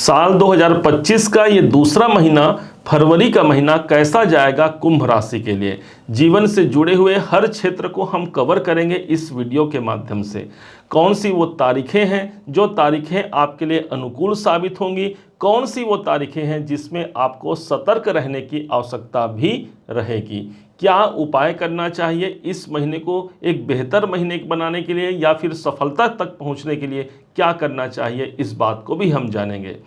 साल 2025 का ये दूसरा महीना फरवरी का महीना कैसा जाएगा कुंभ राशि के लिए। जीवन से जुड़े हुए हर क्षेत्र को हम कवर करेंगे इस वीडियो के माध्यम से। कौन सी वो तारीखें हैं जो तारीखें आपके लिए अनुकूल साबित होंगी, कौन सी वो तारीखें हैं जिसमें आपको सतर्क रहने की आवश्यकता भी रहेगी, क्या उपाय करना चाहिए इस महीने को एक बेहतर महीने बनाने के लिए या फिर सफलता तक पहुंचने के लिए क्या करना चाहिए, इस बात को भी हम जानेंगे।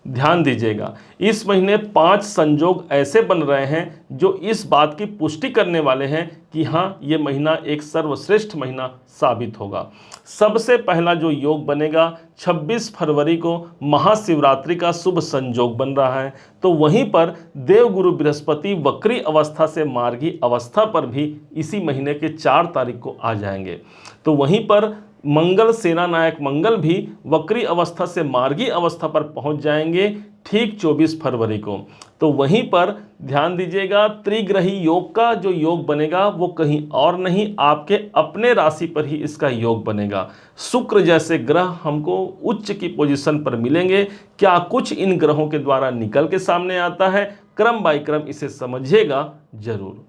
ध्यान दीजिएगा, इस महीने 5 संयोग ऐसे बन रहे हैं जो इस बात की पुष्टि करने वाले हैं कि हाँ, ये महीना एक सर्वश्रेष्ठ महीना साबित होगा। सबसे पहला जो योग बनेगा 26 फरवरी को महाशिवरात्रि का शुभ संयोग बन रहा है। तो वहीं पर देवगुरु बृहस्पति वक्री अवस्था से मार्गी अवस्था पर भी इसी महीने के 4 तारीख को आ जाएंगे। तो वहीं पर मंगल, सेना नायक मंगल भी वक्री अवस्था से मार्गी अवस्था पर पहुंच जाएंगे ठीक 24 फरवरी को। तो वहीं पर ध्यान दीजिएगा, त्रिग्रही योग का जो योग बनेगा वो कहीं और नहीं, आपके अपने राशि पर ही इसका योग बनेगा। शुक्र जैसे ग्रह हमको उच्च की पोजीशन पर मिलेंगे। क्या कुछ इन ग्रहों के द्वारा निकल के सामने आता है, क्रम बाय क्रम इसे समझिएगा जरूर।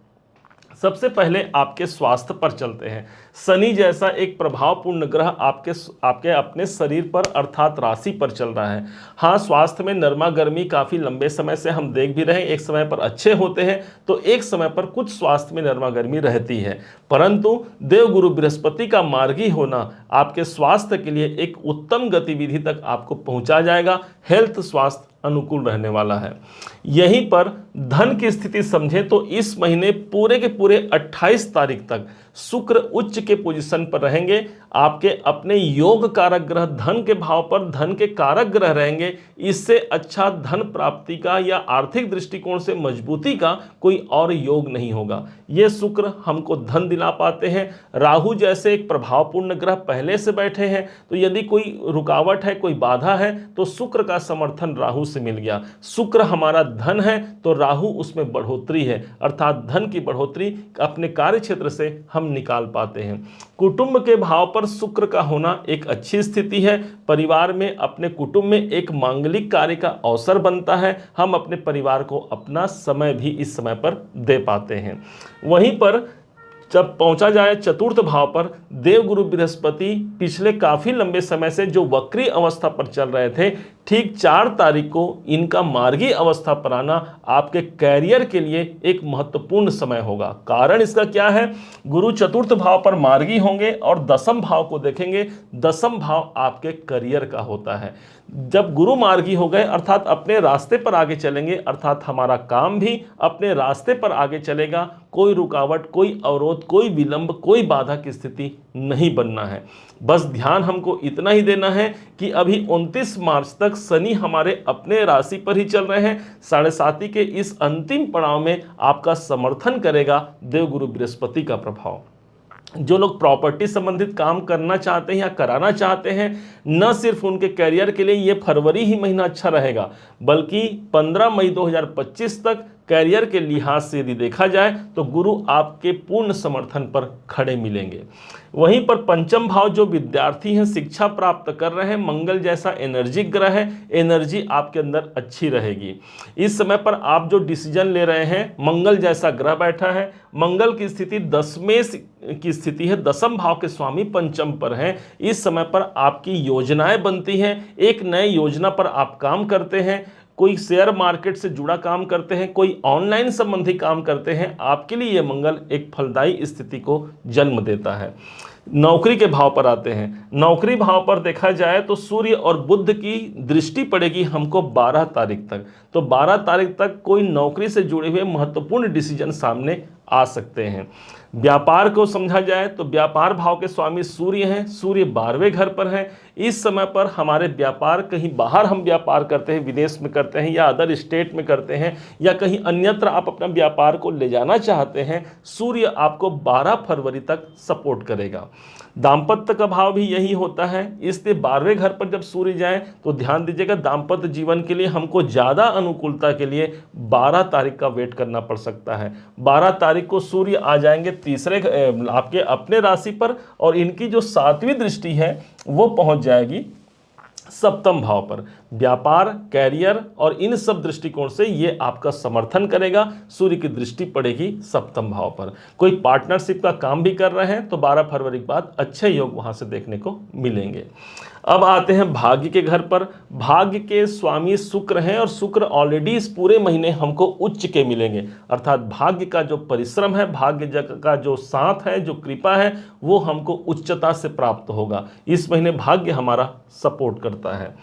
सबसे पहले आपके स्वास्थ्य पर चलते हैं। शनि जैसा एक प्रभावपूर्ण ग्रह आपके अपने शरीर पर अर्थात राशि पर चल रहा है। हाँ, स्वास्थ्य में नरमा गर्मी काफ़ी लंबे समय से हम देख भी रहे हैं। एक समय पर अच्छे होते हैं तो एक समय पर कुछ स्वास्थ्य में नरमा गर्मी रहती है, परंतु देवगुरु बृहस्पति का मार्गी होना आपके स्वास्थ्य के लिए एक उत्तम गतिविधि तक आपको पहुंचा जाएगा। हेल्थ, स्वास्थ्य अनुकूल रहने वाला है। यहीं पर धन की स्थिति समझें तो इस महीने पूरे के पूरे 28 तारीख तक शुक्र उच्च के पोजीशन पर रहेंगे। आपके अपने योग कारक ग्रह धन के भाव पर धन के कारक ग्रह रहेंगे। इससे अच्छा धन प्राप्ति का या आर्थिक दृष्टिकोण से मजबूती का कोई और योग नहीं होगा। ये शुक्र हमको धन दिला पाते हैं। राहु जैसे एक प्रभावपूर्ण ग्रह पहले से बैठे हैं, तो यदि कोई रुकावट है, कोई बाधा है, तो शुक्र का समर्थन राहु से मिल गया। शुक्र हमारा धन है तो राहु उसमें बढ़ोतरी है, अर्थात धन की बढ़ोतरी अपने कार्य क्षेत्र से हम निकाल पाते हैं। कुटुंब के भाव पर शुक्र का होना एक अच्छी स्थिति है। परिवार में, अपने कुटुंब में एक मांगलिक कार्य का अवसर बनता है। हम अपने परिवार को अपना समय भी इस समय पर दे पाते हैं। वहीं पर जब पहुंचा जाए चतुर्थ भाव पर, देवगुरु बृहस्पति पिछले काफी लंबे समय से जो वक्री अवस्था पर चल रहे थे, ठीक 4 तारीख को इनका मार्गी अवस्था पर आना आपके कैरियर के लिए एक महत्वपूर्ण समय होगा। कारण इसका क्या है, गुरु चतुर्थ भाव पर मार्गी होंगे और दसम भाव को देखेंगे। दसम भाव आपके करियर का होता है। जब गुरु मार्गी हो गए अर्थात अपने रास्ते पर आगे चलेंगे, अर्थात हमारा काम भी अपने रास्ते पर आगे चलेगा। कोई रुकावट, कोई अवरोध, कोई विलंब, कोई बाधा की स्थिति नहीं बनना है। बस ध्यान हमको इतना ही देना है कि अभी 29 मार्च तक शनि हमारे अपने राशि पर ही चल रहे हैं। 7.5 के इस अंतिम पड़ाव में आपका समर्थन करेगा देवगुरु बृहस्पति का प्रभाव। जो लोग प्रॉपर्टी संबंधित काम करना चाहते हैं या कराना चाहते हैं, न सिर्फ उनके कैरियर के लिए ये फरवरी ही महीना अच्छा रहेगा, बल्कि 15 मई 2025 तक कैरियर के लिहाज से यदि देखा जाए तो गुरु आपके पूर्ण समर्थन पर खड़े मिलेंगे। वहीं पर पंचम भाव जो विद्यार्थी हैं, शिक्षा प्राप्त कर रहे हैं, मंगल जैसा एनर्जी ग्रह है, एनर्जी आपके अंदर अच्छी रहेगी। इस समय पर आप जो डिसीजन ले रहे हैं, मंगल जैसा ग्रह बैठा है। मंगल की स्थिति 10वें की स्थिति है, दसम भाव के स्वामी पंचम पर हैं। इस समय पर आपकी योजनाएं बनती हैं, एक नए योजना पर आप काम करते हैं। कोई शेयर मार्केट से जुड़ा काम करते हैं, कोई ऑनलाइन संबंधी काम करते हैं, आपके लिए यह मंगल एक फलदायी स्थिति को जन्म देता है। नौकरी के भाव पर आते हैं। नौकरी भाव पर देखा जाए तो सूर्य और बुध की दृष्टि पड़ेगी हमको 12 तारीख तक। तो 12 तारीख तक कोई नौकरी से जुड़े हुए महत्वपूर्ण डिसीजन सामने आ सकते हैं। व्यापार को समझा जाए तो व्यापार भाव के स्वामी सूर्य हैं, सूर्य 12वें घर पर हैं। इस समय पर हमारे व्यापार, कहीं बाहर हम व्यापार करते हैं, विदेश में करते हैं या अदर स्टेट में करते हैं या कहीं अन्यत्र आप अपना व्यापार को ले जाना चाहते हैं, सूर्य आपको 12 फरवरी तक सपोर्ट करेगा। दाम्पत्य का भाव भी यही होता है, इसलिए 12वें घर पर जब सूर्य जाए तो ध्यान दीजिएगा, दाम्पत्य जीवन के लिए हमको ज़्यादा अनुकूलता के लिए 12 तारीख का वेट करना पड़ सकता है। 12 तारीख को सूर्य आ जाएंगे तीसरे आपके अपने राशि पर और इनकी जो 7वीं दृष्टि है वो पहुंच जाएगी सप्तम भाव पर। व्यापार, कैरियर और इन सब दृष्टिकोण से ये आपका समर्थन करेगा। सूर्य की दृष्टि पड़ेगी सप्तम भाव पर। कोई पार्टनरशिप का काम भी कर रहे हैं तो 12 फरवरी के बाद अच्छे योग वहां से देखने को मिलेंगे। अब आते हैं भाग्य के घर पर। भाग्य के स्वामी शुक्र हैं और शुक्र ऑलरेडी इस पूरे महीने हमको उच्च के मिलेंगे, अर्थात भाग्य का जो परिश्रम है, भाग्य का जो साथ है, जो कृपा है, वो हमको उच्चता से प्राप्त होगा। इस महीने भाग्य हमारा सपोर्ट करता है।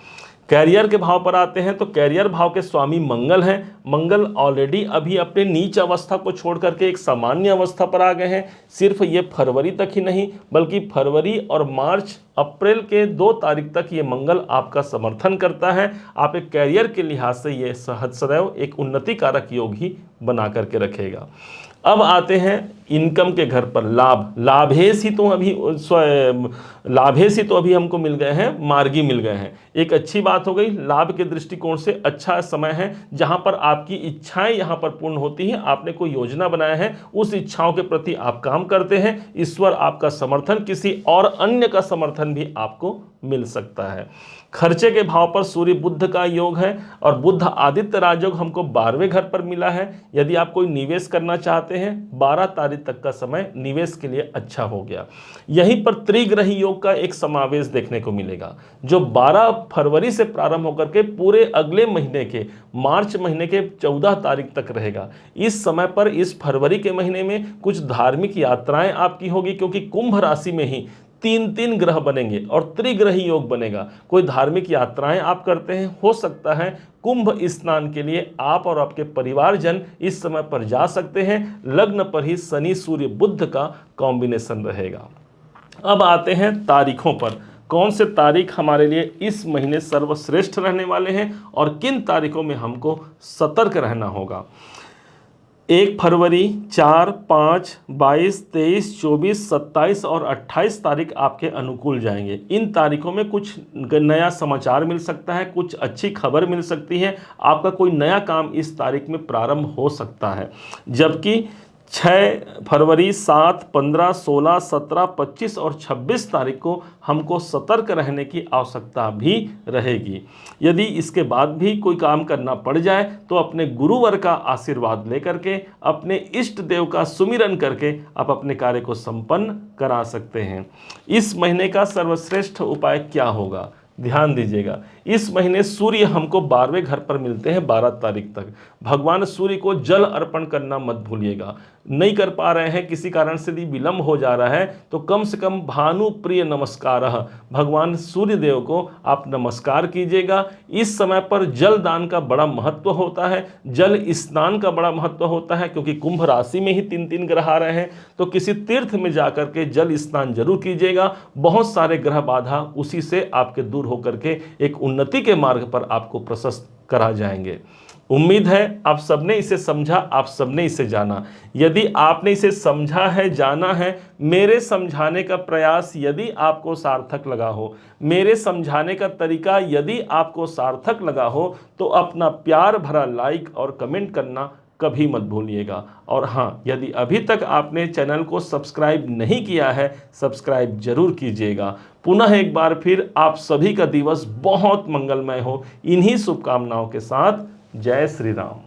कैरियर के भाव पर आते हैं तो कैरियर भाव के स्वामी मंगल हैं। मंगल ऑलरेडी अभी अपने नीच अवस्था को छोड़ करके एक सामान्य अवस्था पर आ गए हैं। सिर्फ ये फरवरी तक ही नहीं बल्कि फरवरी और मार्च अप्रैल के 2 तारीख तक ये मंगल आपका समर्थन करता है। आप एक कैरियर के लिहाज से ये सदैव एक उन्नति कारक योग ही बना करके रखेगा। अब आते हैं इनकम के घर पर। लाभेश ही तो अभी हमको मिल गए हैं, मार्गी मिल गए हैं। एक अच्छी बात हो गई, लाभ के दृष्टिकोण से अच्छा समय है जहां पर आपकी इच्छाएं यहां पर पूर्ण होती हैं। आपने कोई योजना बनाया है, उस इच्छाओं के प्रति आप काम करते हैं। ईश्वर आपका समर्थन, किसी और अन्य का समर्थन भी आपको मिल सकता है। खर्चे के भाव पर सूर्य बुध का योग है और बुध आदित्य राजयोग हमको 12वें घर पर मिला है। यदि आप कोई निवेश करना चाहते हैं, 12 तारीख तक का समय निवेश के लिए अच्छा हो गया। यहीं पर त्रिग्रही योग का एक समावेश देखने को मिलेगा जो 12 फरवरी से प्रारंभ होकर के पूरे अगले महीने के मार्च महीने के 14 तारीख तक रहेगा। इस समय पर इस फरवरी के महीने में कुछ धार्मिक यात्राएं आपकी होगी, क्योंकि कुंभ राशि में ही 3 ग्रह बनेंगे और त्रिग्रही योग बनेगा। कोई धार्मिक यात्राएं आप करते हैं, हो सकता है कुंभ स्नान के लिए आप और आपके परिवारजन इस समय पर जा सकते हैं। लग्न पर ही शनि सूर्य बुध का कॉम्बिनेशन रहेगा। अब आते हैं तारीखों पर। कौन से तारीख हमारे लिए इस महीने सर्वश्रेष्ठ रहने वाले हैं और किन तारीखों में हमको सतर्क रहना होगा। 1 फरवरी, 4, 5, 22, 23, 24, 27 और 28 तारीख आपके अनुकूल जाएंगे। इन तारीखों में कुछ नया समाचार मिल सकता है, कुछ अच्छी खबर मिल सकती है, आपका कोई नया काम इस तारीख में प्रारंभ हो सकता है। जबकि 6 फरवरी, 7, 15, 16, 17, 25 और 26 तारीख को हमको सतर्क रहने की आवश्यकता भी रहेगी। यदि इसके बाद भी कोई काम करना पड़ जाए तो अपने गुरुवर का आशीर्वाद लेकर के, अपने इष्ट देव का सुमिरन करके आप अपने कार्य को संपन्न करा सकते हैं। इस महीने का सर्वश्रेष्ठ उपाय क्या होगा, ध्यान दीजिएगा। इस महीने सूर्य हमको 12वें घर पर मिलते हैं 12 तारीख तक। भगवान सूर्य को जल अर्पण करना मत भूलिएगा। नहीं कर पा रहे हैं, किसी कारण से भी विलंब हो जा रहा है, तो कम से कम भानु प्रिय नमस्कार, भगवान सूर्य देव को आप नमस्कार कीजिएगा। इस समय पर जल दान का बड़ा महत्व होता है, जल स्नान का बड़ा महत्व होता है, क्योंकि कुंभ राशि में ही 3 ग्रह आ रहे हैं। तो किसी तीर्थ में जाकर के जल स्नान जरूर कीजिएगा। बहुत सारे ग्रह बाधा उसी से आपके दूर होकर के एक उन्नति के मार्ग पर आपको प्रशस्त करा जाएंगे। उम्मीद है आप सबने इसे समझा, आप सबने इसे जाना। यदि आपने इसे समझा है, जाना है, मेरे समझाने का प्रयास यदि आपको सार्थक लगा हो, मेरे समझाने का तरीका यदि आपको सार्थक लगा हो, तो अपना प्यार भरा लाइक और कमेंट करना कभी मत भूलिएगा। और हाँ, यदि अभी तक आपने चैनल को सब्सक्राइब नहीं किया है, सब्सक्राइब जरूर कीजिएगा। पुनः एक बार फिर आप सभी का दिवस बहुत मंगलमय हो। इन्हीं शुभकामनाओं के साथ जय श्री राम।